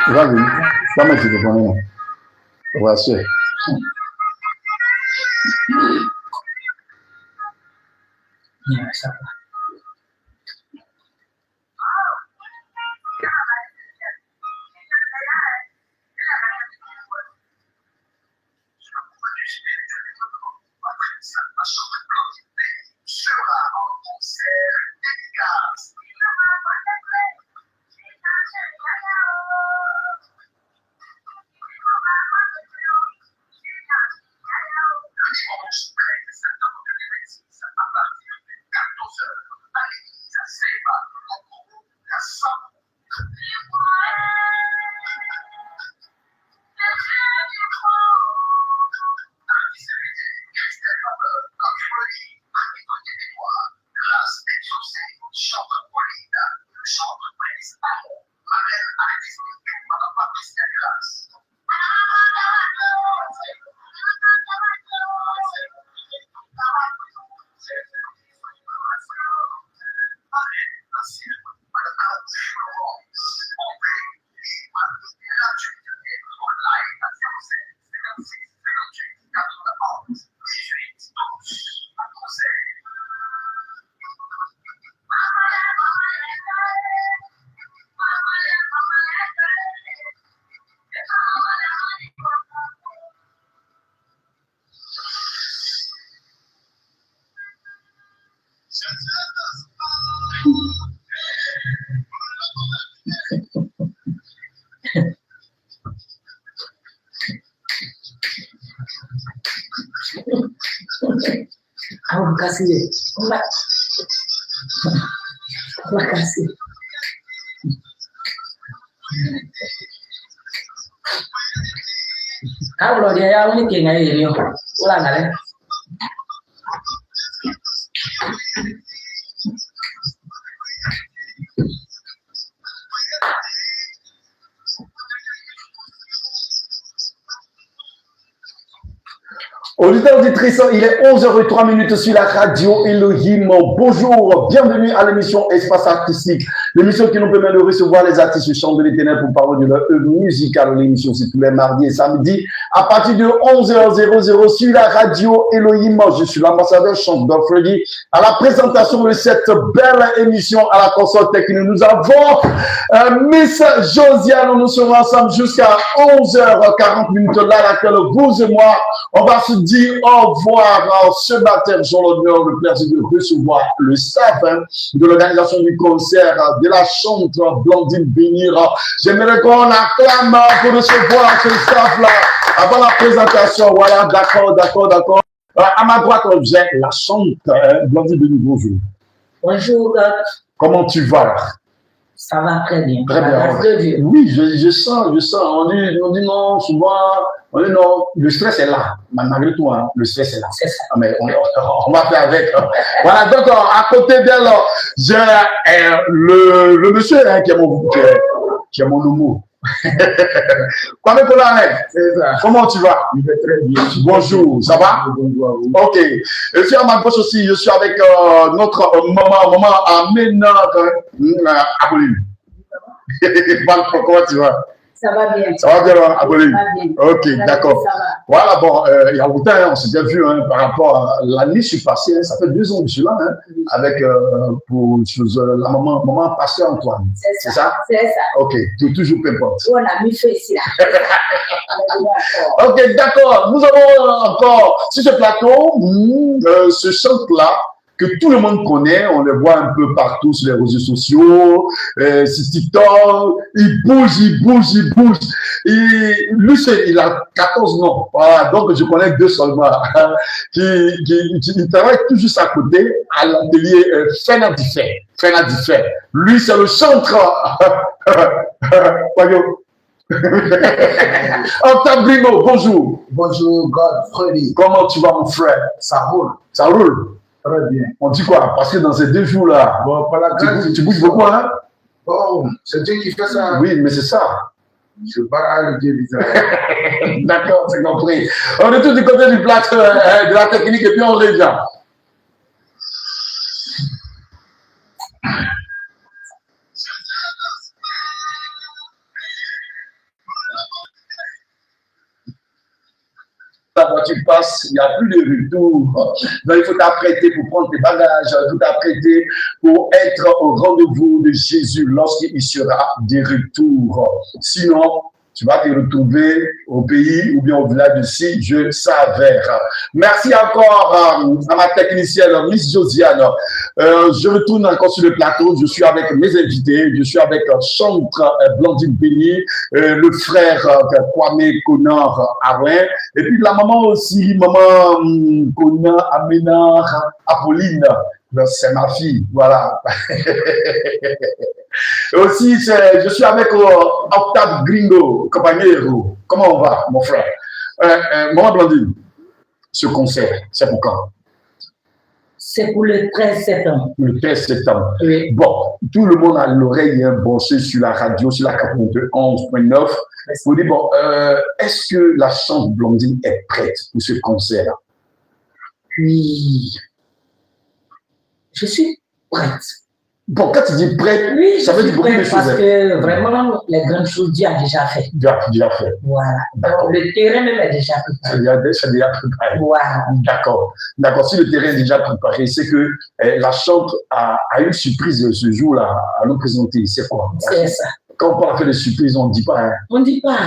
Vas-y, comment tu te connais? Voici. Ça va. Vamos kasih. Terima kasih. Kalau dia yang ini kayaknya ini, ulang kali. Auditeurs, auditrices, il est 11h03 sur la radio Elohim. Bonjour, bienvenue à l'émission Espace Artistique, l'émission qui nous permet de recevoir les artistes chants de l'éternel pour parler de leur œuvre musicale. L'émission, c'est tous les mardis et samedis à partir de 11h00 sur la radio Elohim. Je suis l'ambassadeur chanteur Freddy à la présentation de cette belle émission à la console technique. Nous avons Miss Josiane. Nous serons ensemble jusqu'à 11h40 là, à laquelle vous et moi, on va se dire au revoir. Ce matin, j'ai l'honneur, le plaisir de recevoir le staff de l'organisation du concert de la chanteuse Blandine Bénir. J'aimerais qu'on acclame pour recevoir ce staff-là avant la présentation. Voilà, d'accord. À ma droite, j'ai la chanteuse Blandine Bénir. Bonjour. Bonjour. Comment tu vas? Ça va très bien. Très bien. Oui, je sens. On dit non, souvent, on dit non, le stress est là. Malgré tout, hein, le stress est là. C'est ça. Mais on va faire avec. Voilà, donc à côté d'elle, j'ai le monsieur hein, qui est mon homo. Comment tu vas? Je vais très bien. Bonjour, ça va? Bonjour. Ok. Je suis à ma gauche aussi, je suis avec notre maman Amena Aboline. Comment tu vas? Ça va bien. Ça va bien, Aboline? Ça va bien. Ok, d'accord. Voilà, bon, il y a longtemps, on s'est bien vu hein, par rapport à l'année passée, hein, ça fait 2 ans que je suis là, hein, avec pour la maman Pasteur Antoine. C'est ça. C'est ça. Ok, toujours peu importe. On a mis fait ici là. Ok, d'accord. Nous avons encore sur ce plateau ce chant-là que tout le monde connaît, on le voit un peu partout sur les réseaux sociaux, sur TikTok, il bouge. Et lui, il a 14 noms. Voilà, donc je connais 2 seulement. qui travaille tout juste à côté, à l'atelier Fenadifer. Lui, c'est le centre. Octabrino, bonjour. Bonjour, Godfrey. Comment tu vas, mon frère? Ça roule. Ça roule. Très bien. On dit quoi? Parce que dans ces 2 jours-là, Bon, par la grâce, tu bouges beaucoup, hein? Oh, c'est Dieu qui fait ça. Oui, mais c'est ça. Je parle le Dieu d'Israël. D'accord, c'est compris. On est tous du côté du plateau, de la technique, et puis on revient. tu passes, il n'y a plus de retour. Donc, il faut t'apprêter pour prendre tes bagages, il faut t'apprêter pour être au rendez-vous de Jésus lorsqu'il sera de retour. Sinon, tu vas te retrouver au pays ou bien au village de si je savais. Merci encore à ma technicienne, Miss Josiane. Je retourne encore sur le plateau. Je suis avec mes invités. Je suis avec Chantre Blandine Béni, le frère Kwame Connor Arin, et puis la maman aussi, maman Connor Aménard Apolline. C'est ma fille, voilà. Et aussi, je suis avec Octave Gringo, Compagnero. Comment on va, mon frère? Maman Blandine, ce concert, c'est pour quand? C'est pour le 13 septembre. Le 13 septembre. Oui. Bon, tout le monde a l'oreille branchée sur la radio, sur la 91.9. Vous dites, bon, est-ce que la chante Blandine est prête pour ce concert-là? Oui. Je suis prête. Bon, quand tu dis prête, Oui, ça veut dire beaucoup de choses. parce que vraiment, les grandes choses, Dieu a déjà fait. Déjà fait. Voilà. D'accord. Donc, le terrain même est déjà préparé. C'est déjà préparé. Voilà. D'accord. D'accord. Si le terrain est déjà préparé, c'est que la chante a une surprise ce jour-là à nous présenter. C'est quoi? C'est ça. Quand on parle de surprise, on ne dit pas. Hein. On ne dit pas.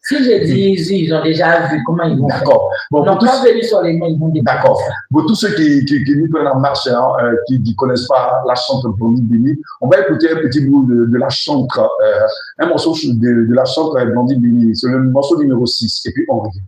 Si je dis, ils ont déjà vu comment ils vont faire. D'accord. Bon, Donc, quand venir sur les mains, ils vont dire. D'accord. Pour tous ceux qui nous prennent en marche, hein, qui ne connaissent pas la chante Blandine Béni, on va écouter un petit bout de la chante, un morceau de la chante Blandine Béni. C'est le morceau numéro 6. Et puis on revient.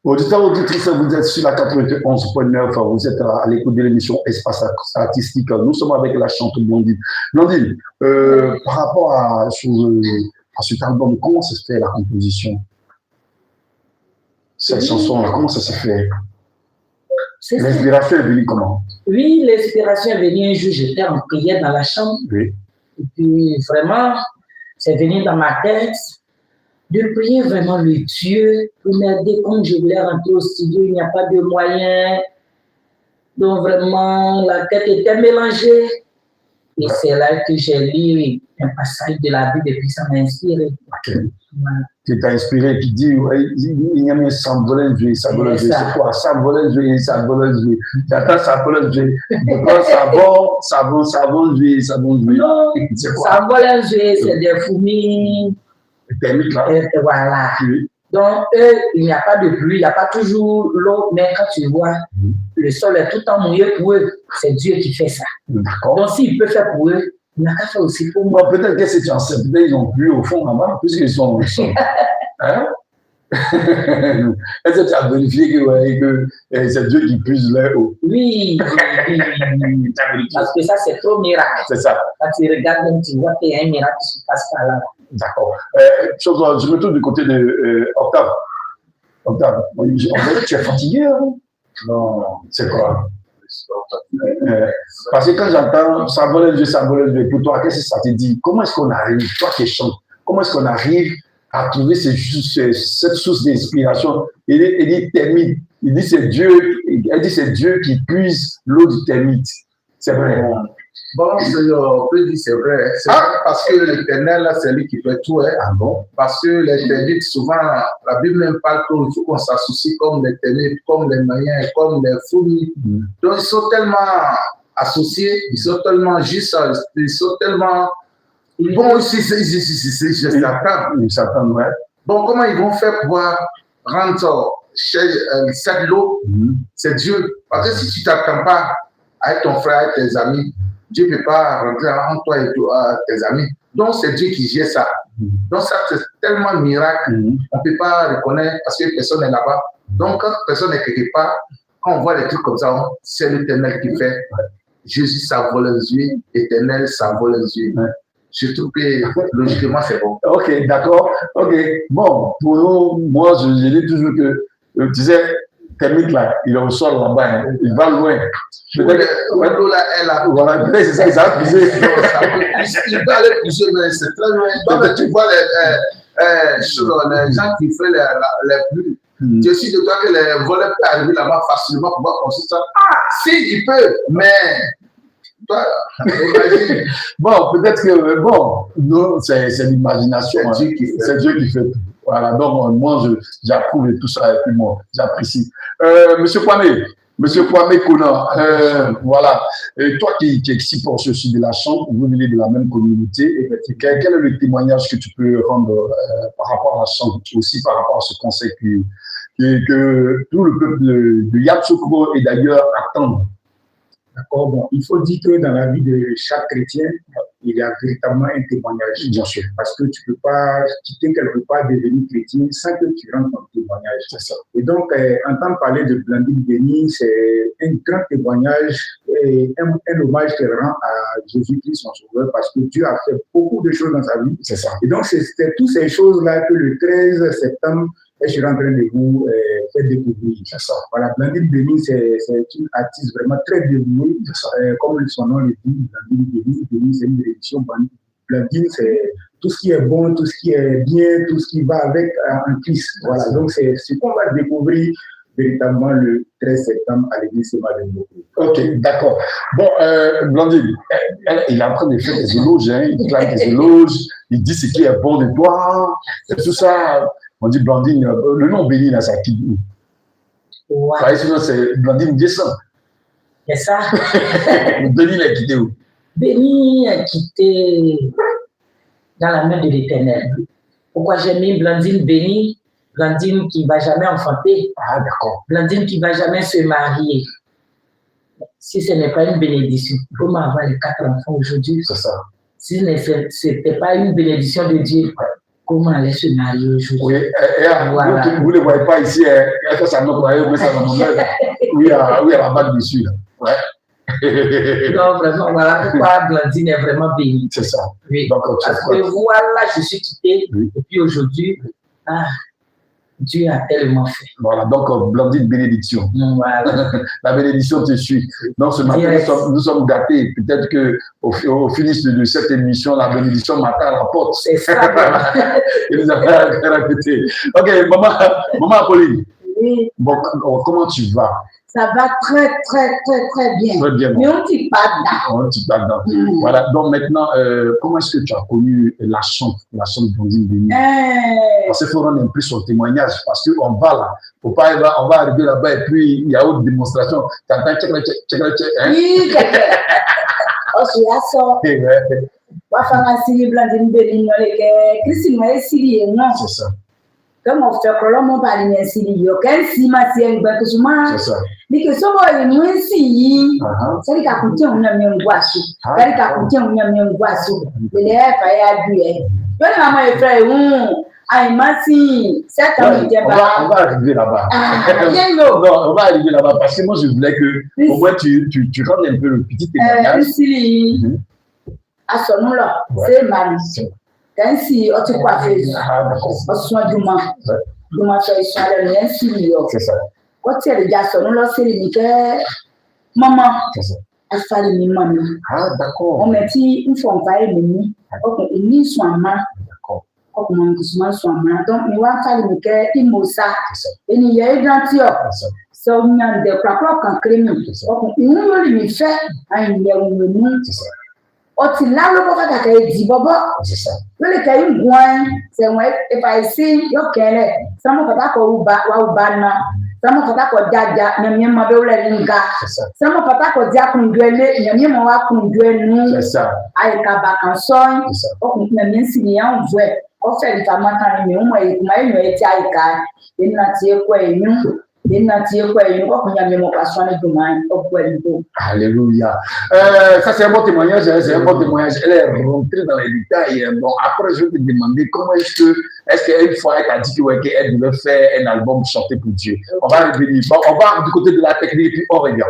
Auditeurs, auditrices, vous êtes sur la 91.9, vous êtes à l'écoute de l'émission Espace Artistique. Nous sommes avec la chanteuse Blandine. Blandine, par rapport à cet album, comment se fait la composition? Cette chanson-là, comment ça se fait? L'inspiration est venue comment? Oui, l'inspiration est venue un jour, j'étais en prière dans la chambre. Oui. Et puis vraiment, c'est venu dans ma tête de prier vraiment le Dieu pour m'aider quand je voulais rentrer au studio, il n'y a pas de moyens. Donc vraiment, la tête était mélangée. Et c'est là que j'ai lu un passage de la Bible et puis ça m'a inspiré. Okay. Voilà. Tu t'es inspiré, tu dis, il y a un sambolin joué, sambolin joué, c'est quoi? Sambolin joué, sambolin joué. J'attends sambolin joué. Savon joué, savon joué. Non, sambolin joué, c'est des fourmis. Thermique là. Voilà. Oui. Donc, il n'y a pas de pluie, il n'y a pas toujours l'eau, mais quand tu vois, le sol est tout le temps mouillé pour eux. C'est Dieu qui fait ça. D'accord. Donc, s'il peut faire pour eux, il n'a qu'à faire aussi pour moi. Peut-être que c'est un certain, ils n'ont plus au fond là-bas, puisqu'ils sont. Hein? Est-ce que tu as vérifié que c'est Dieu qui puise là-haut? Oui. Parce que ça, c'est trop miracle. C'est ça. Quand tu regardes, tu vois qu'il y a un miracle qui se passe par là. D'accord. Je me tourne du côté de Octave. Octave, on dirait que tu es fatigué, hein? Non. C'est quoi? Parce que quand j'entends ça vole les yeux, pour toi, qu'est-ce que ça te dit? Comment est-ce qu'on arrive, toi qui chantes, comment est-ce qu'on arrive à trouver cette source d'inspiration? Il dit termite, il dit c'est Dieu qui puise l'eau du termite. C'est vrai. Bon, on peut dire c'est vrai. C'est vrai parce que l'Éternel, c'est lui qui fait tout. Hein. Ah bon? Parce que les termites, souvent, la Bible même parle qu'il faut qu'on s'associe comme les termites, comme les Mayens, comme les fourmis. Donc, ils sont tellement associés, ils sont tellement justes, ils sont tellement... Bon, ils s'attendent, ouais. Bon, comment ils vont faire pour rendre cette l'eau? C'est Dieu. Parce que si tu ne t'attends pas avec ton frère, avec tes amis, Dieu ne peut pas rentrer entre toi et tes amis. Donc, c'est Dieu qui gère ça. Donc, ça, c'est tellement miracle. On ne peut pas reconnaître parce que personne n'est là-bas. Donc, quand personne n'est quelque part, quand on voit des trucs comme ça, c'est l'Éternel qui fait. Jésus, ça vole les yeux. L'Éternel, ça vole les yeux. Je trouve que logiquement, c'est bon. Ok, d'accord. Ok. Bon, pour nous, moi, je dis toujours que, tu sais, termite là, il est au sol là-bas, hein, il va loin. L'eau là, elle a. Voilà, peut-être c'est ça, il va puiser. Il va aller puiser, mais c'est très loin. Tu vois les gens qui font les pluies. Je suis de toi que les voleurs peuvent arriver là-bas facilement pour pouvoir construire ça. Ah, si, il peut, mais. Bon, peut-être que, bon, non, c'est l'imagination. C'est Dieu qui fait tout. Voilà, donc moi, j'approuve tout ça et puis moi, j'apprécie. Monsieur Kwame Kona, voilà. Et toi qui es ici pour ceci de la chambre, vous venez de la même communauté. Quel est le témoignage que tu peux rendre par rapport à la chambre, aussi par rapport à ce conseil que tout le peuple de Yamoussoukro et d'ailleurs attend? D'accord, bon, il faut dire que dans la vie de chaque chrétien, il y a véritablement un témoignage. Bien sûr. Parce que tu ne peux pas quitter quelque part devenir chrétien sans que tu rentres ton témoignage. C'est ça. Et donc, entendre parler de Blandine Béni, c'est un grand témoignage et un hommage qu'elle rend à Jésus-Christ, son sauveur, parce que Dieu a fait beaucoup de choses dans sa vie. C'est ça. Et donc, c'était toutes ces choses-là que le 13 septembre, je suis en train de vous faire découvrir. C'est ça. Voilà, Blandine Béni, c'est une artiste vraiment très dévouée. Comme son nom le dit, Blandine Béni, c'est une édition. Blandine, c'est tout ce qui est bon, tout ce qui est bien, tout ce qui va avec en Christ. Voilà, donc c'est ce qu'on va découvrir véritablement le 13 septembre à l'église Saint-Marc-de-Moko. Ok, d'accord. Bon, Blandine, il est en train de faire des éloges, hein, il clame des éloges, il dit ce qui est bon de toi, et tout ça. On dit Blandine, le nom Béni, là, ça quitte où? Ouais. Sinon, c'est Blandine descend. C'est ça. Béni l'a quitté où? Béni a quitté dans la main de l'Éternel. Pourquoi j'ai mis Blandine Béni? Blandine qui ne va jamais enfanter. Ah, d'accord. Blandine qui ne va jamais se marier. Si ce n'est pas une bénédiction, comment avoir les 4 enfants aujourd'hui? C'est ça. Si ce n'était pas une bénédiction de Dieu, comment aller se marier aujourd'hui? Oui, voilà. Vous ne le voyez pas ici, est-ce que ça nous croyait, mais ça nous met. Oui, à la bague dessus. Là. Ouais. Non, vraiment, voilà pourquoi Blandine est vraiment bénie. C'est ça. Oui. Donc, parce que voilà, je suis quitté, et puis aujourd'hui, Dieu a tellement fait. Voilà, donc Blandine, bénédiction. Voilà. La bénédiction te suit. Donc ce matin, nous sommes gâtés. Peut-être qu'au finish de cette émission, la bénédiction m'attend à la porte. C'est ça. Il nous a fait répéter. Ok, maman Apolline. Oui. Bon, comment tu vas? Ça va très bien. Très bien. Mais on ne dit pas dedans. On ne dit pas dedans. Voilà, donc maintenant, comment est-ce que tu as connu la chante Blandine Béni? Parce qu'il faut rendre un peu son témoignage, parce qu'on va là, on va arriver là-bas et puis il y a autre démonstration. Tu entends Oui, on se la sort. On va faire un signe Blandine Béni. Christine m'a essayé, non? C'est ça. Comme on fait que l'homme va aller ainsi, il y a qu'un si ma si un peu c'est ça. Mais que ce soit une moins si, c'est le cas où on a mis un boisson. C'est le cas où on a mis un boisson. Mais les frères à Dieu. Toi, maman et frère, aïe, merci. C'est un peu on va arriver là-bas. Non, on va arriver là-bas parce que moi, je voulais que au moins tu rendes un peu le petit témoignage. À ce nom-là, c'est Marie. Quand si on te coiffe, on soin du monde. Du monde, ils sont allés, c'est ça. Quand tu es le garçon, là, c'est limité. Maman, C'est ça. elle fallait me maman. Ah, d'accord. On m'a dit, une fois on va aller me ok, il n'y soit maman. D'accord. Ok, mon cousin soit maman. Donc, il va falloir me faire une mossa. C'est ça. Et il y a eu dans Tio. C'est ça. So, on a des propres concrets. Ok, il nous fait un yéou. C'est ça. Oti là le boka ka di bobo C'est ça. le ka yu gwan se mo e pa isi yo kele samo kata ko uba wa ubana samo kata ko jaja nyamye ma be wala linga C'est ça. samo kata ko dia kundwele nyamye ma wa kundwenu C'est ça. ai ka ba kan son C'est ça. o kun na min si ya unvwe o fe li ka mata ni mo e kuma yu e ti ai ka ina ti e ko enu Alléluia. Ça, c'est un bon témoignage. C'est un bon témoignage. Elle est rentrée dans les détails. Bon, après, je vais te demander comment est-ce qu'une fois, elle t'a dit qu'elle devait faire un album chanté pour Dieu. On va revenir. Bon, on va du côté de la technique et puis on revient.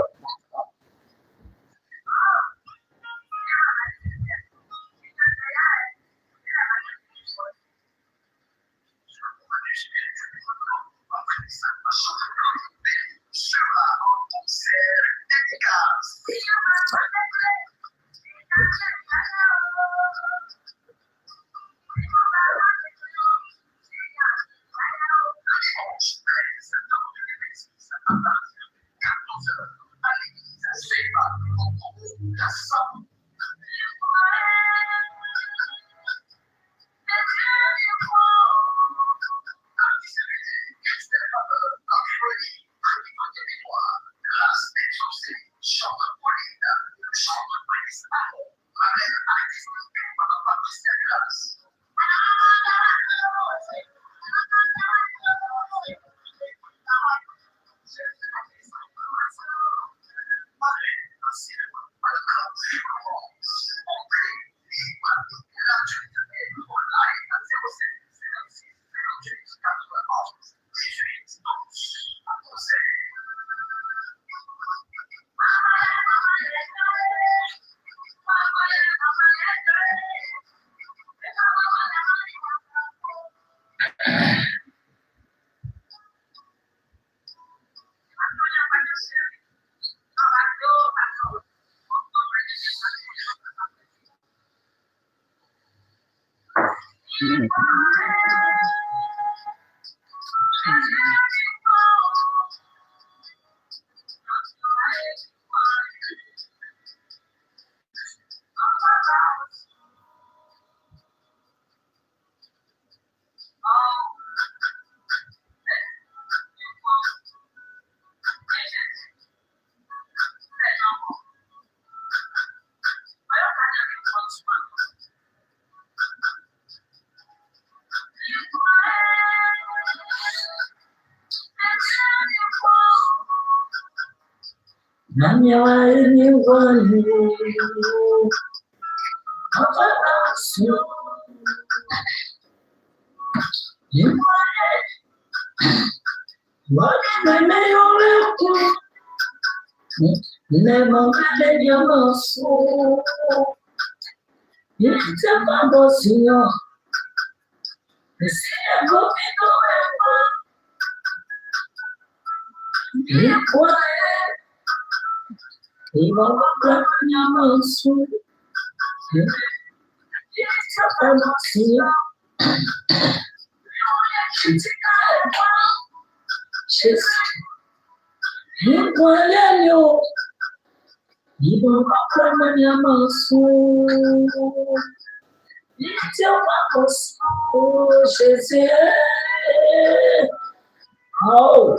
Oh.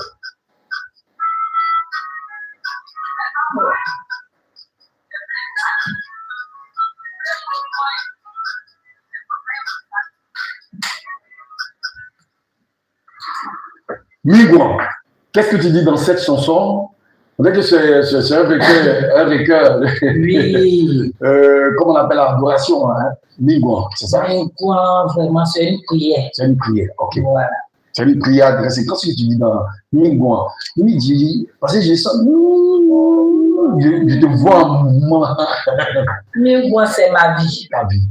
Migwan, qu'est-ce que tu dis dans cette chanson? On dirait que c'est un véhicule. Oui. Comment on appelle l'adoration, hein? Migwan, c'est ça? Migwan, vraiment, c'est une prière. C'est une prière, ok. Voilà. C'est une prière adressée. Qu'est-ce que tu dis dans Migwan? Il dit, parce que j'ai ça, je te vois en mouvement. Migwan, c'est ma vie. Ta vie.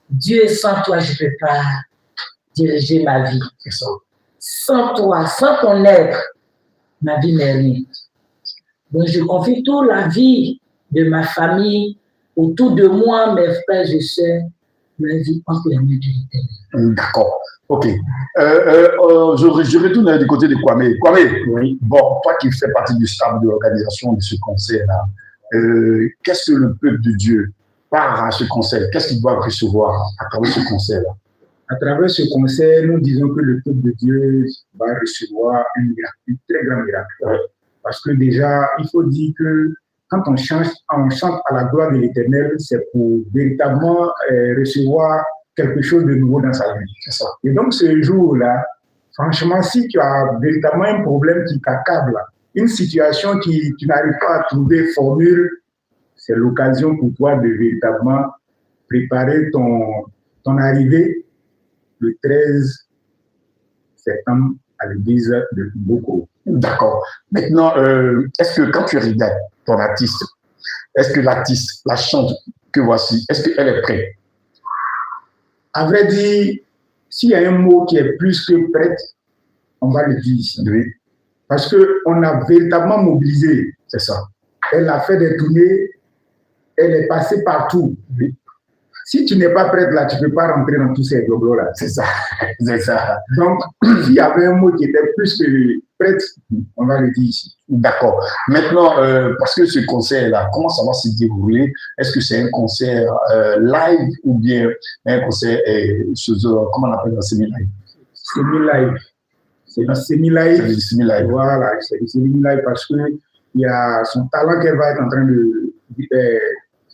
Dieu, sans toi, je ne peux pas diriger ma vie. C'est ça. Sans toi, sans ton aide, ma vie n'est rien. Donc, je confie toute la vie de ma famille, autour de moi, mes frères et sœurs, ma vie entre les mains de l'Éternel. D'accord. Ok. Je retourne du côté de Kwame. Kwame, oui. Bon, toi qui fais partie du staff de l'organisation de ce concert-là, qu'est-ce que le peuple de Dieu part à ce concert? Qu'est-ce qu'il doit recevoir à travers ce concert-là? À travers ce concert, nous disons que le peuple de Dieu va recevoir un miracle, un très grand miracle. Ouais. Parce que déjà, il faut dire que quand on chante à la gloire de l'Éternel, c'est pour véritablement recevoir quelque chose de nouveau dans sa vie. C'est ça. Et donc, ce jour-là, franchement, si tu as véritablement un problème qui t'accable, une situation qui tu n'arrives pas à trouver formule, c'est l'occasion pour toi de véritablement préparer ton arrivée le 13 septembre à l'église de Boko. D'accord. Maintenant, est-ce que quand tu regardes ton artiste, est-ce que l'artiste, la chante que voici, est-ce qu'elle est prête? À vrai dire, s'il y a un mot qui est plus que prête, on va le dire ici. Oui. Parce qu'on a véritablement mobilisé. C'est ça. Elle a fait des tournées, elle est passée partout. Oui. Si tu n'es pas prête là, tu ne peux pas rentrer dans tous ces globes-là. C'est ça. C'est ça. Donc, s'il y avait un mot qui était plus que prête, on va le dire ici. D'accord. Maintenant, parce que ce concert-là, comment ça va se dérouler? Est-ce que c'est un concert live ou bien un concert, comment on appelle ça, semi-live? Semi-live. C'est du semi-live. C'est du semi-live. Voilà, c'est du semi-live parce qu'il y a son talent qu'elle va être en train de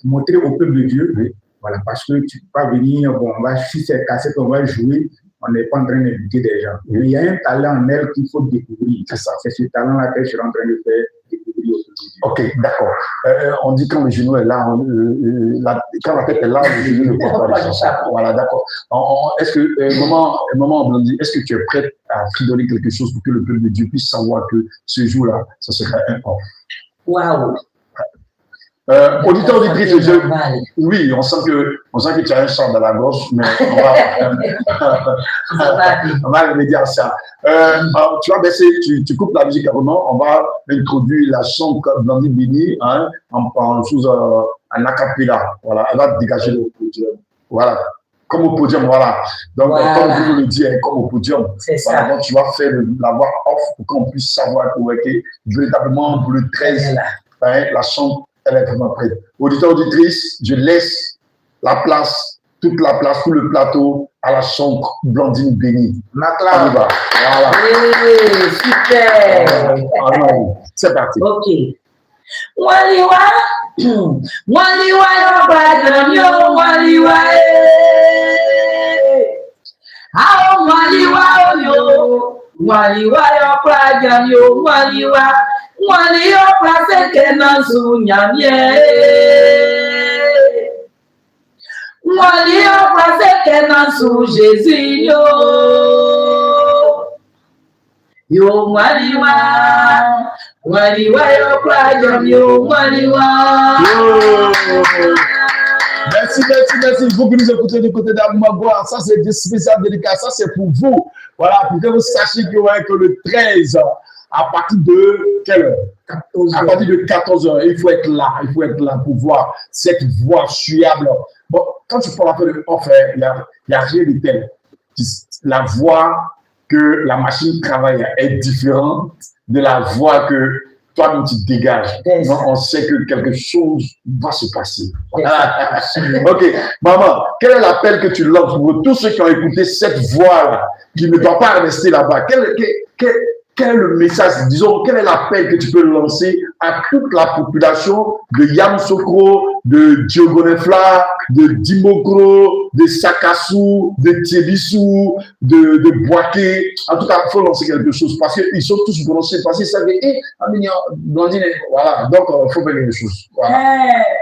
montrer au peuple de Dieu. Oui. Voilà, parce que tu ne peux pas venir, bon, on va sur cette cassette, on va jouer, on n'est pas en train d'inviter des gens. Mais il y a un talent en elle qu'il faut découvrir. C'est ça. C'est ce talent-là que je suis en train de faire découvrir au public. Ok, d'accord. On dit quand le genou est là, quand la tête est là, le genou ne porte pas les chansons. Voilà, d'accord. Est-ce que, maman Blondie, est-ce que tu es prête à fridoler quelque chose pour que le peuple de Dieu puisse savoir que ce jour-là, ça sera un off? Waouh! Auditeur, auditrice, oui, on sent que tu as un chant dans la gorge, mais on va remédier à ça. Tu vas baisser, tu coupes la musique carrément, on va introduire la chanson Blandine Béni, hein, en acapella. Voilà, elle va dégager le podium. Voilà, comme au podium, voilà. Donc, voilà. Comme vous le dites, comme au podium. C'est ça. Voilà, donc, tu vas faire la voix off pour qu'on puisse savoir que véritablement pour le 13, hein, la chanson. Elle est vraiment prête. Auditeur, auditrice, je laisse la place, toute la place, tout le plateau à la chanson Blandine Béni. On y va. Voilà. Oui, super. C'est parti. Ok. Waliwa, waliwa yo badamyo, waliwa Ao waliwa yo, waliwa yo badamyo, waliwa. Wali yo place que nan sou nyamye. Wali yo place que nan sou Jésus yo. Yo waliwa yo place yo waliwa. Merci. Vous qui nous écoutez du côté d'Amagua, ça c'est des spécial délicat, ça c'est pour vous. Voilà, pour que vous sachiez que le 13, à partir de quelle heure? 14 heures. À partir de 14 heures, il faut être là pour voir cette voix suave. Bon, quand tu parles un peu de off, il n'y a rien de tel. La voix que la machine travaille est différente de la voix que toi-même tu dégages. Donc, on sait que quelque chose va se passer. Ok, maman, quel est l'appel que tu lances pour tous ceux qui ont écouté cette voix-là, qui ne doit pas rester là-bas? Quel est le message, disons, quel est l'appel que tu peux lancer à toute la population de Yamoussoukro, de Diogonefla, de Dimokro, de Sakassou, de Tiebissou, de Boaké? En tout cas, il faut lancer quelque chose parce qu'ils sont tous prononcés, parce qu'ils savent, Blandine, voilà, donc il faut faire quelque chose.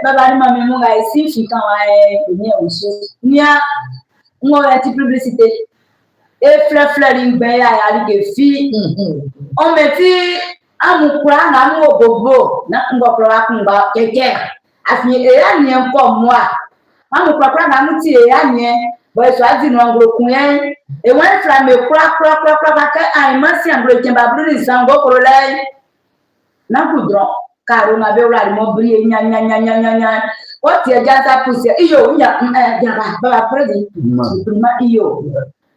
Baba, maman, ici, je suis quand même, on a une publicité. Et fleur ben ya que fille on me dit amukura na mu ogogo na ngokro akunba keke afin eya ni nko moi amukura na mu ti eya ni bo so adi no ngokun yen e wan fra me kura ka ai ma si ambro ken ba bru ni sango koro lai na kudro car on avait oula mon briller nya nya nya nya nya nya o ti e ja sa pousse iyo nya ja ba après dit prima iyo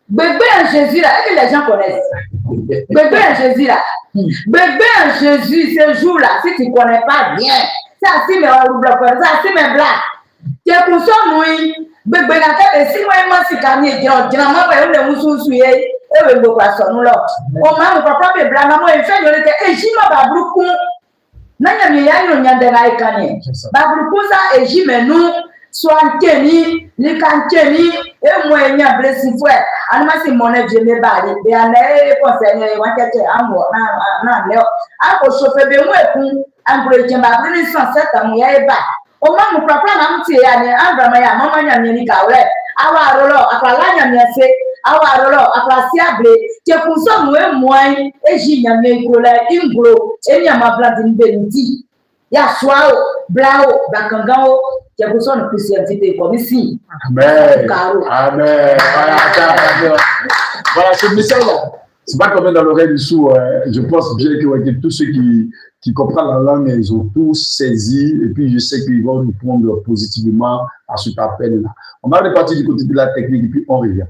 bébé en Jésus là est-ce que les gens connaissent bébé en Jésus là bébé en Jésus ce jour là si tu connais pas bien ça si mais on bloque ça si mais blague tu es pour ça oui bébé na te si moi ma si kani e jina ma ba le mususu ye e we go kwa so no lo o ma mo papa be blague na mo e fe yo le ke e jima ba bruku na nya mi ya no nya de na e kani ba bruku sa e jime nu so anteni ni kanteni e mo e nya blessing fo e anuma si mo na je me ba de be ana e ko se nya e wa tete amo na le a ko so fe be mo e kun angre je ba bri san seta mo ya e ba o ma mo papa na mti ya ni Abraham ya mama nya ni ka we awa rolo akala nya mi ase awa rolo akala si abre te kun so mo e mo an e ji nya me ko la ingro e nya ma bla din benti ya swao brao bakangao te kun so no christianité comme ici amen amen voilà ce message là c'est pas comme dans l'oreille du sourd je pense bien que tous ceux qui comprennent la langue, ils ont tous saisi, et puis je sais qu'ils vont répondre positivement à cet appel-là. On va repartir du côté de la technique, et puis on revient.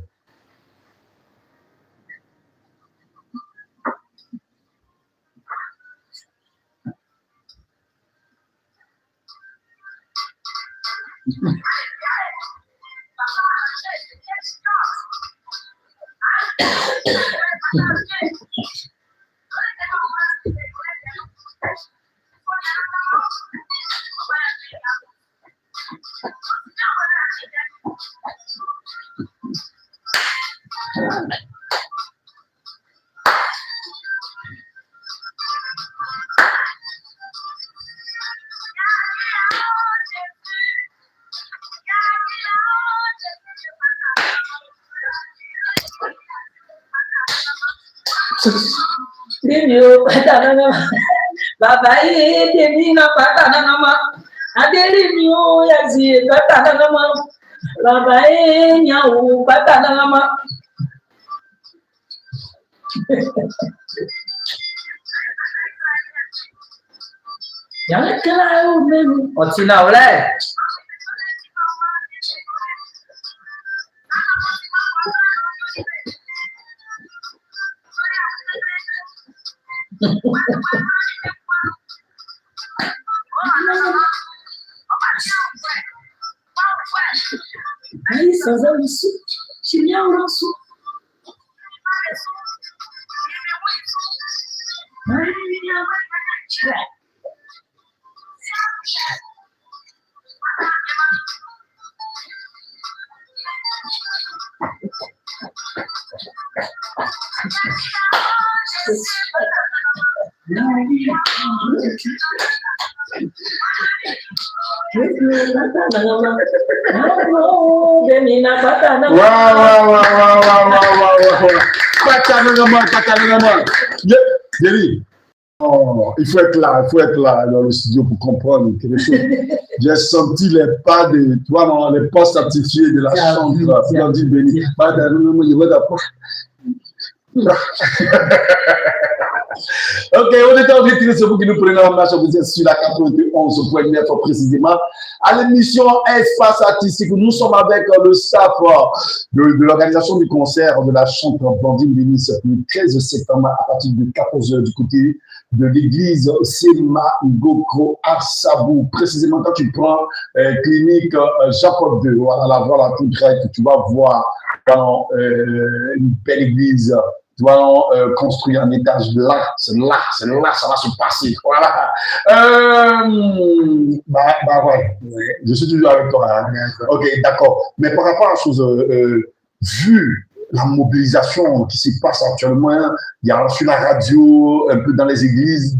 Dimiu patanana baba e demina patanana ma adelimiu yazi patanana ma baba e nyau patanana ma yang kena mem otina oleh Aí, Sazão, isso, chinelo, nosso. Oh, il faut être là dans le studio pour comprendre quelque chose. J'ai senti les pas de toi, les pas certifiés de la chambre. Blandine Béni. Ok, on est en retrait, c'est vous qui nous prenez en marche, vous êtes sur la 91.9 précisément. À l'émission Espace Artistique, nous sommes avec le staff de l'organisation du concert de la chanteuse Blandine Béni le 13 septembre à partir de 14h du côté de l'église Sema Ngoko à Sabou. Précisément, quand tu prends clinique Jacob II, voilà tout direct, tu vas voir dans une belle église. Tu vas construire un étage là, c'est là, ça va se passer. Voilà. Ouais, je suis toujours avec toi. Hein. Ok, d'accord. Mais par rapport à la chose, vu la mobilisation qui se passe actuellement, il y a sur la radio, un peu dans les églises,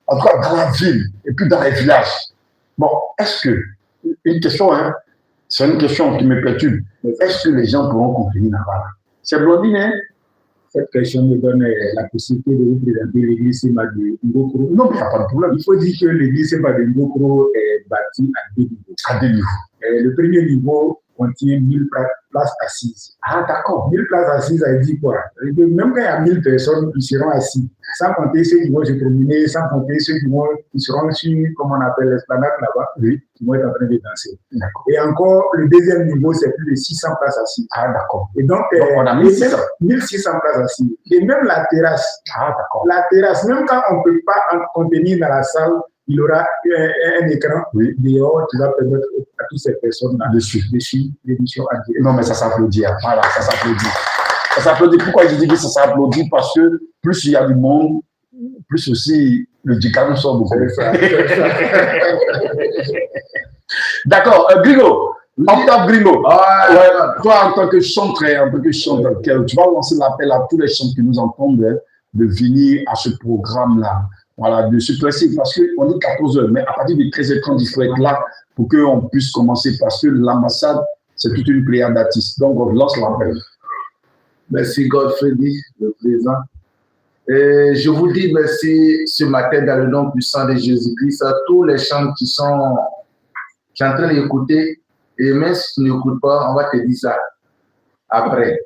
en tout cas dans la ville, et puis dans les villages. Bon, est-ce que, une question, hein, c'est une question qui me perturbe, est-ce que les gens pourront contenir là-bas? C'est Blandine, hein? Cette question me donne la possibilité de vous présenter l'église Sema de Ngokro. Non, mais il n'y a pas de problème. Il faut dire que l'église Sema de Ngokro est bâtie à deux niveaux. À deux niveaux. Le premier niveau, contient 1000 places assises. Ah, d'accord. 1000 places assises, ça veut dire quoi? Même quand il y a 1000 personnes, ils seront assis. Sans compter ceux qui vont se promener, sans compter ceux qui seront sur, comme on appelle l'esplanade là-bas, qui vont être en train de danser. Et encore, le deuxième niveau, c'est plus de 600 places assises. Ah, d'accord. Et donc on a 1600. 1600 places assises. Et même la terrasse. Ah, d'accord. La terrasse, même quand on ne peut pas en contenir dans la salle, il y aura un écran dehors qui va permettre à toutes ces personnes-là de suivre l'émission en direct. Non, mais ça s'applaudit. Hein. Voilà, ça s'applaudit. Ça s'applaudit. Pourquoi je dis que ça s'applaudit? Parce que plus il y a du monde, plus aussi le dicano sort beaucoup. D'accord. Gringo, Octave Gringo. Toi, en tant que chanteur, tu vas lancer l'appel à tous les chanteurs qui nous entendent de venir à ce programme-là. Voilà, de se placer, parce qu'on dit 14h, mais à partir de 13h30, il faut être là pour qu'on puisse commencer, parce que l'ambassade, c'est toute une pléiade d'artistes. Donc, on lance l'appel. Merci Godfrey, le président. Et je vous dis merci ce matin dans le nom puissant de Jésus-Christ à tous les chants qui sont en train d'écouter. Et même si tu n'écoutes pas, on va te dire ça après.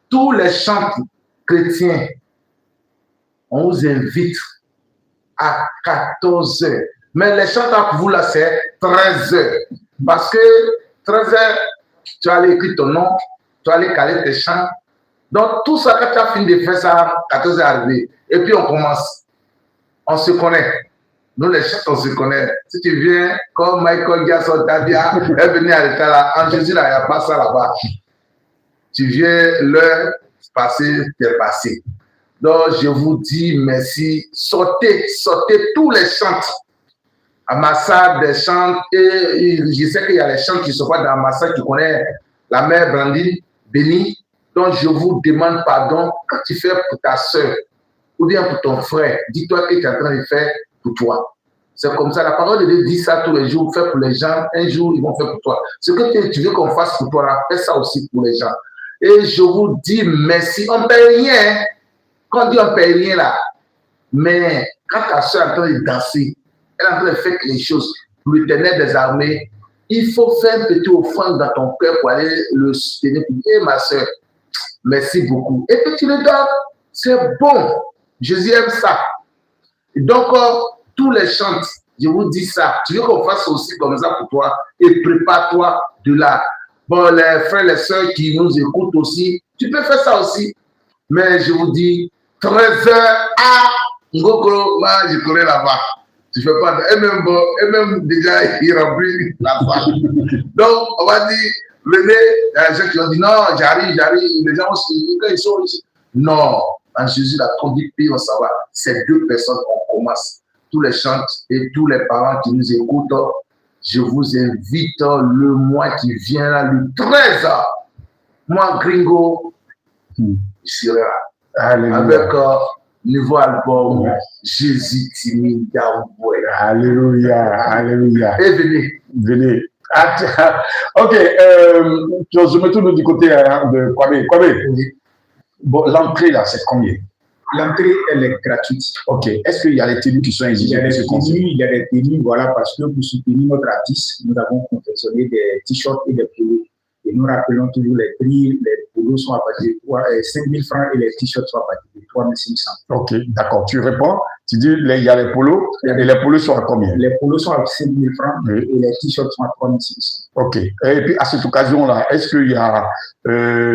Tous les chants chrétiens, on vous invite à 14h. Mais les chants pour vous là, c'est 13h. Parce que 13h, tu vas aller écrire ton nom, tu vas aller caler tes chants. Donc tout ça, quand tu as fini de faire ça, 14h arrivé. Et puis on commence. On se connaît. Nous les chants, on se connaît. Si tu viens, comme Michael Jackson, Tadia, est venu à l'état là, en Jésus là, il n'y a pas ça là-bas. Tu viens, l'heure passée, t'es passé. Donc, je vous dis merci. Sortez tous les chants. Ambassade des chants. Et je sais qu'il y a les chants qui ne sont pas dans l'ambassade, qui connaissent la mère Brandine, bénie. Donc, je vous demande pardon quand tu fais pour ta soeur ou bien pour ton frère. Dis-toi que tu es en train de faire pour toi. C'est comme ça. La parole de Dieu dit ça tous les jours. Fais pour les gens. Un jour, ils vont faire pour toi. Ce que tu veux qu'on fasse pour toi, fais ça aussi pour les gens. Et je vous dis merci. On ne paye rien. Quand on dit on ne paye rien là, mais quand ta soeur est en train de danser, elle est en train de faire quelque chose pour l'Éternel des armées, il faut faire un petit offrande dans ton cœur pour aller le soutenir. Et ma soeur, merci beaucoup. Et puis tu le donnes, c'est bon. Jésus aime ça. Et donc, tous les chants, je vous dis ça, tu veux qu'on fasse aussi comme ça pour toi et prépare-toi de là. Bon, les frères, les sœurs qui nous écoutent aussi, tu peux faire ça aussi. Mais je vous dis, 13h à Ngokoro, moi je connais là-bas. Tu fais pas. Et même déjà, il remplit la salle. Donc, on va dire, venez, il y a des gens qui ont dit non, j'arrive. Les gens aussi, quand ils sont ici. Non, en Jésus, la conduite, on s'en va. C'est 2 personnes qu'on commence. Tous les chants et tous les parents qui nous écoutent, je vous invite le mois qui vient là, le 13. Moi, Gringo, je serai là. Alléluia. Avec nouveau album, Jésus timide d'Amboy. Alléluia. Et venez. Ok, je me tourne du côté de Kwame. Bon, l'entrée là, c'est combien? L'entrée, elle est gratuite. Ok. Est-ce qu'il y a les tenues qui sont exigées? Il y a des tenues, voilà, parce que pour soutenir notre artiste, nous avons confectionné des t-shirts et des polos. Et nous rappelons toujours les prix, les polos sont à partir de 5 000 francs et les t-shirts sont à partir de 3 500. Ok, d'accord. Tu réponds, tu dis, il y a les polos, et les polos sont à combien? Les polos sont à 5 000 francs et les t-shirts sont à 3 500. Ok. Et puis, à cette occasion-là, est-ce qu'il y a,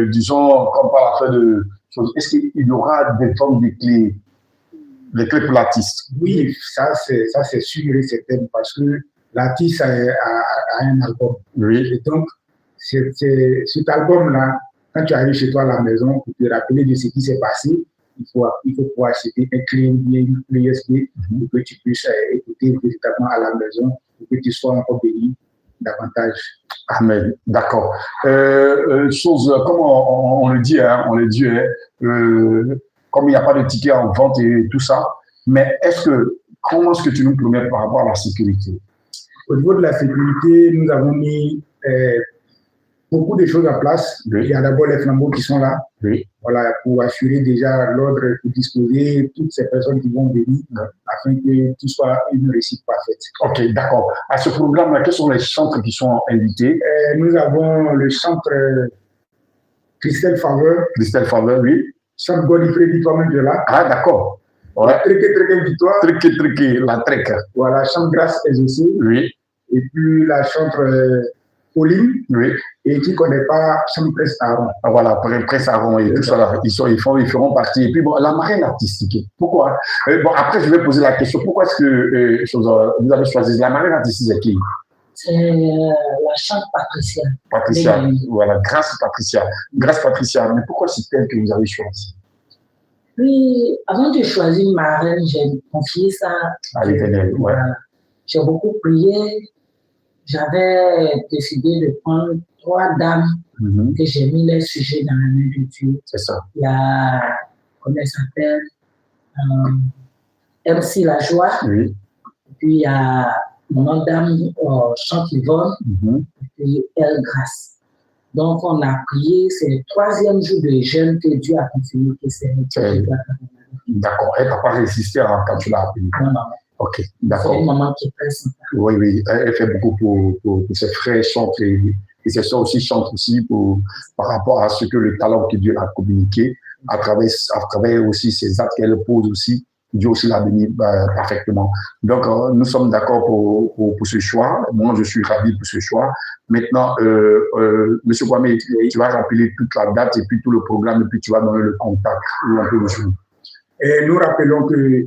disons, comme par la fin de choses, est-ce qu'il y aura des formes de clés, les clés pour l'artiste? Oui, ça c'est sûr et certain, parce que l'artiste a un album. Oui. Et donc, cet album-là, quand tu arrives chez toi à la maison, pour te rappeler de ce qui s'est passé, il faut pouvoir acheter un clé une clé USB pour que tu puisses écouter véritablement à la maison, pour que tu sois encore béni davantage. Amen. D'accord. Chose, comme on le dit, comme il n'y a pas de ticket en vente et tout ça, mais comment est-ce que tu nous promets par rapport à la sécurité? Au niveau de la sécurité, nous avons mis beaucoup de choses en place. Oui. Il y a d'abord les flambeaux qui sont là, voilà, pour assurer déjà l'ordre, pour disposer toutes ces personnes qui vont venir afin que tout soit une réussite parfaite. Ok, d'accord. À ce programme-là, quels sont les chantres qui sont invités? Nous avons le chantre Christelle Faveur. Christelle Faveur, oui. Chante Godifrey, toi-même de là. Ah, d'accord. Ouais. Triqué, victoire. Triqué, la trek. Voilà, chante Grâce exaucée. Oui. Et puis la chantre Pauline. Oui. Et qui ne connaît pas chante Presse Aaron. Ah, voilà, Presse Aaron et tout ça, là, ils feront partie. Et puis bon, la marraine artistique, pourquoi? Bon, après, je vais poser la question, pourquoi est-ce que vous avez choisi la marraine artistique, c'est qui? C'est la chante Patricia. Patricia, voilà, Grâce Patricia. Grâce Patricia, mais pourquoi c'est elle que vous avez choisi? Puis, avant de choisir une marraine, j'ai confié ça à l'Éternel. Ouais. J'ai beaucoup prié. J'avais décidé de prendre 3 dames que j'ai mis les sujets dans la main de Dieu. C'est ça. Il y a, comment elle s'appelle, MC La Joie. Oui. Et puis il y a mon dame Chante Yvonne. Et puis Elle Grâce. Donc on a prié, c'est le 3e jour de jeûne que Dieu a confirmé que c'est. D'accord. Elle n'a pas résisté quand tu l'as appelé. Non, non. Ok, d'accord. C'est une maman qui est très sympa. Oui, oui. Elle fait beaucoup pour ses frères chantent et ses soeurs aussi chantent aussi par rapport à ce que le talent que Dieu a communiqué à travers aussi ses actes qu'elle pose aussi. Dieu aussi l'a béni parfaitement. Donc, nous sommes d'accord pour ce choix. Moi, je suis ravi pour ce choix. Maintenant, Monsieur Kwame, tu vas rappeler toute la date et puis tout le programme et puis tu vas donner le contact où on peut le jouer. Et nous rappelons que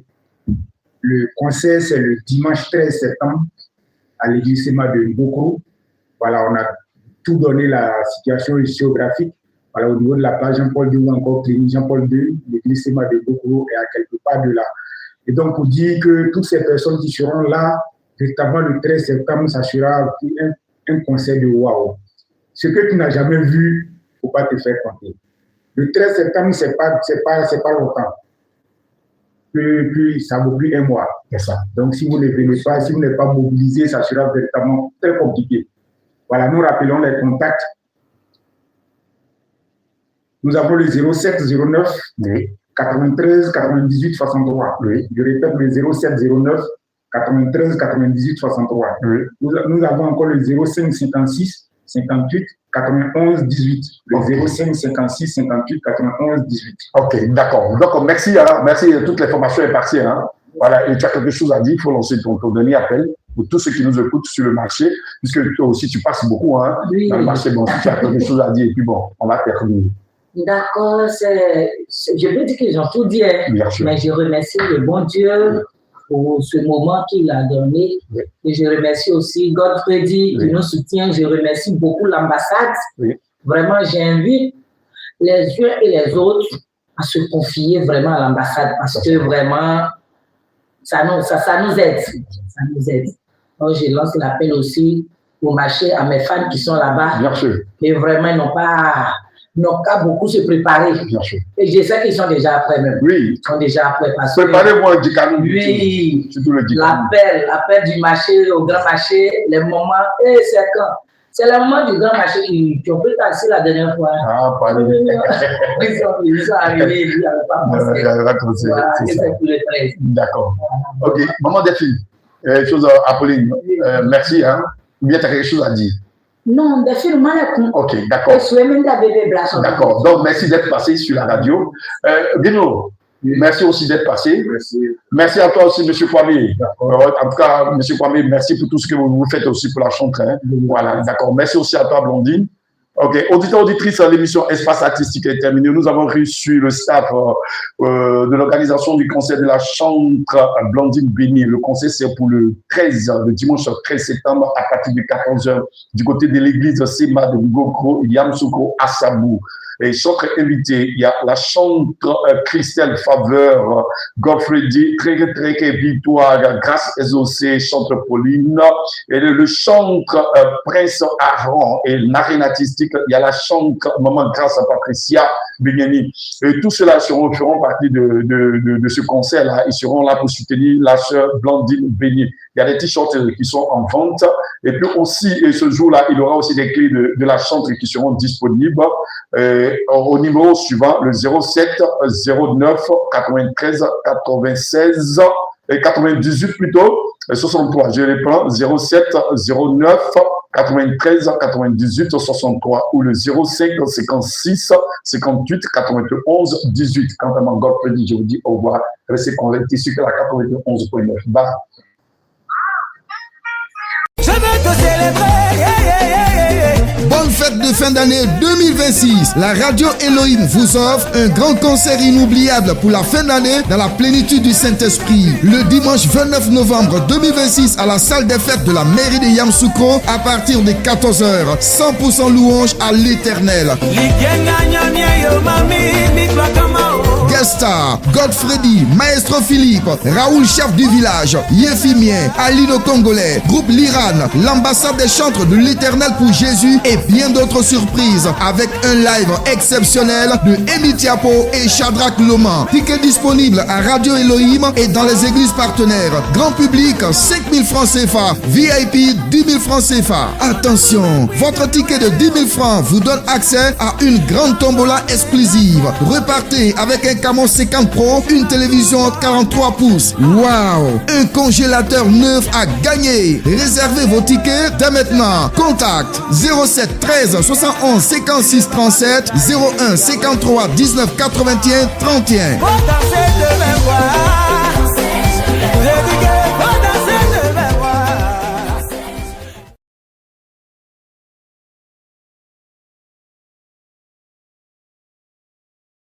le concert, c'est le dimanche 13 septembre à l'église Sema de Ngokoro. Voilà, on a tout donné la situation géographique. Voilà, au niveau de la place Jean-Paul II ou encore clinique Jean-Paul II, l'église Sema de Ngokoro est à quelque part de là. Et donc, pour dire que toutes ces personnes qui seront là, justement le 13 septembre, ça sera un concert de waouh. Ce que tu n'as jamais vu, il ne faut pas te faire compter. Le 13 septembre, c'est pas longtemps. Puis ça vaut plus 1 mois. C'est ça. Donc, si vous ne venez pas, si vous n'êtes pas mobilisé, ça sera véritablement très compliqué. Voilà, nous rappelons les contacts. Nous avons le 07 09 93 98 63. Oui. Je répète, le 07 09 93 98 63. Oui. Nous avons encore le 05 56 58 91 18. Le 05 56 58 91 18. Ok, d'accord. Donc, merci. Hein, merci. Toute l'information est partie. Hein. Voilà. Et tu as quelque chose à dire. Il faut lancer ton dernier appel pour tous ceux qui nous écoutent sur le marché, puisque toi aussi, tu passes beaucoup hein, oui. Dans le marché. Bon, tu as quelque chose à dire. Et puis bon, on va terminer. D'accord. Je peux dire que j'en tout dit, hein, mais je remercie le bon Dieu pour ce moment qu'il a donné. Oui. Et je remercie aussi Godfrey qui nous soutient. Je remercie beaucoup l'ambassade. Oui. Vraiment, j'invite les uns et les autres à se confier vraiment à l'ambassade parce que vraiment, ça nous aide. Ça nous aide. Donc, je lance l'appel aussi au marché à mes fans qui sont là-bas. Bien sûr. Et vraiment, ils n'ont qu'à beaucoup se préparer. Bien sûr. Et je sais qu'ils sont déjà prêts même. Oui. Ils sont déjà prêts parce préparez-moi du canon. Oui. Surtout le l'appel du marché au grand marché, les moments, et c'est quand? C'est le moment du grand marché qui ont pris le taxi la dernière fois. Ah, pas lui. Ils sont arrivés, ils n'avaient pas pensé. Voilà, c'est pour le 13. D'accord. Ok. Maman Delphine, chose Apolline, merci. Hein. Ou bien tu as quelque chose à dire? Non, Delphine, moi, ok, d'accord. D'accord. Donc, merci d'être passé sur la radio. Bino, merci aussi d'être passé. Merci à toi aussi, M. Kwame. En tout cas, M. Kwame, merci pour tout ce que vous faites aussi pour la chantre. Hein. Voilà, d'accord. Merci aussi à toi, Blondine. Ok, auditeurs, auditrices, l'émission Espace Artistique est terminée. Nous avons reçu le staff de l'organisation du concert de la chantre Blondine Béni. Le concert, c'est pour le dimanche 13 septembre à partir de 14h du côté de l'église Sema de Ngokoro, Yamsoukro, Assabou. Et chantre invité, il y a la chantre Christelle Faveur, Godfrey Très Victoire, Grâce exaucée, chantre Pauline, et le chantre Prince Aaron et l'arène artistique, il y a la chantre Maman Grâce à Patricia Benyani. Et tout cela feront partie de ce concert-là. Ils seront là pour soutenir la sœur Blandine Béni. Il y a des t-shirts qui sont en vente. Et puis aussi, et ce jour-là, il y aura aussi des clés de la chantre qui seront disponibles. Au numéro suivant, le 07 09 93 96 98 plutôt, 63. Je reprends 07 09 93 98 63 ou le 05 56 58 91 18. Quant à mon Godfrey, je vous dis au revoir. Restez connectés sur la 91.9. Bye. Je veux te célébrer. Bonne fête de fin d'année 2026. La radio Elohim vous offre un grand concert inoubliable pour la fin d'année dans la plénitude du Saint-Esprit. Le dimanche 29 novembre 2026 à la salle des fêtes de la mairie de Yamoussoukro à partir de 14h. 100% louange à l'Éternel. Guest star, Godfredy, Maestro Philippe, Raoul chef du village, Yefimien, Alino Congolais, groupe Liran, l'ambassade des chantres de l'Éternel pour Jésus et bien d'autres surprises avec un live exceptionnel de Emi Tiapo et Shadrach Loman. Ticket disponible à Radio Elohim et dans les églises partenaires. Grand public 5 000 francs CFA, VIP 10 000 francs CFA. Attention, votre ticket de 10 000 francs vous donne accès à une grande tombola exclusive. Repartez avec un Camon 50 Pro, une télévision 43 pouces. Waouh! Un congélateur neuf à gagner. Réservez vos tickets dès maintenant. Contact 07 13 71 56 37 01 53 19 81 31.